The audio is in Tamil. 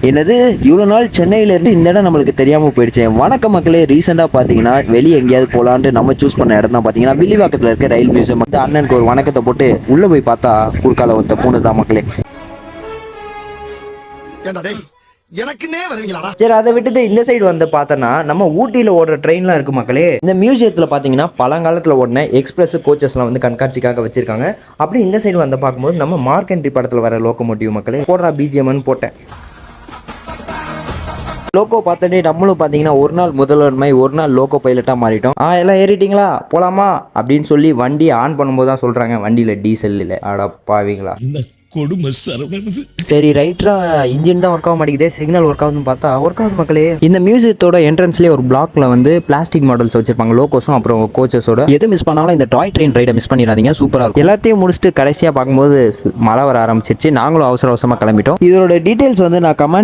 என்னது இவ்வளோ நாள் சென்னையிலேருந்து இந்த இடம் நம்மளுக்கு தெரியாமல் போயிடுச்சு. வணக்கம் மக்களே, ரீசெண்டாக பார்த்தீங்கன்னா வெளியே எங்கேயாவது போகலான்ட்டு நம்ம சூஸ் பண்ண இடம் தான் பார்த்தீங்கன்னா வில்லிவாக்கத்தில் இருக்க ரயில் மியூசியம். வந்து அண்ணனுக்கு ஒரு வணக்கத்தை போட்டு உள்ளே போய் பார்த்தா குறுக்கால ஒருத்த பூனை தான் மக்களே. சரி, அதை விட்டுட்டு இந்த சைடு வந்து பார்த்தோன்னா நம்ம ஊட்டியில் ஓடுற ட்ரெயின்லாம் இருக்குது மக்களே. இந்த மியூசியத்தில் பார்த்தீங்கன்னா பழங்காலத்தில் ஓடின எக்ஸ்பிரஸ் கோச்சஸ்லாம் வந்து கண்காட்சிக்காக வச்சிருக்காங்க. அப்படி இந்த சைடு வந்து பார்க்கும்போது நம்ம மார்க் என்ட்ரி படத்தில் வர லோக்கோமோட்டிவ் மக்களே போடுறா பிஜிஎம்னு போட்டேன். லோக்கோ பார்த்துட்டு நம்மளும் பார்த்தீங்கன்னா ஒரு நாள் முதல்வர் மாதிரி ஒரு நாள் லோக்கோ பைலட்டாக மாறிட்டோம். எல்லாம் ஏறிட்டீங்களா போகலாமா அப்படின்னு சொல்லி வண்டி ஆன் பண்ணும்போது தான் சொல்கிறாங்க வண்டியில் டீசல் இல்லை. அடப்பாவீங்களா கொடுமை சரவணனது. சரி ரைட்டரா, இன்ஜின் தான் ஒர்க் ஆக மாட்டேங்குது, சிக்னல் ஒர்க் ஆகுதுன்னு பார்த்தா ஒர்க் ஆகுது மக்களே. இந்த மியூசியத்தோட என்ட்ரன்ஸ்லேயே ஒரு பிளாக்ல வந்து பிளாஸ்டிக் மாடல்ஸ் வச்சிருப்பாங்க, லோகோஸும் அப்புறம் கோச்சஸோட. எது மிஸ் பண்ணாலும் இந்த டாய் ட்ரெயின் ரைடை மிஸ் பண்ணிடாதீங்க, சூப்பராக இருக்கும். எல்லாத்தையும் முடிச்சுட்டு கடைசியாக பார்க்கும்போது மழை வர ஆரம்பிச்சிருச்சு. நாங்களும் அவசர அவசரமாக கிளம்பிட்டோம். இதோட டீட்டெயில்ஸ் வந்து நான் கமெண்ட்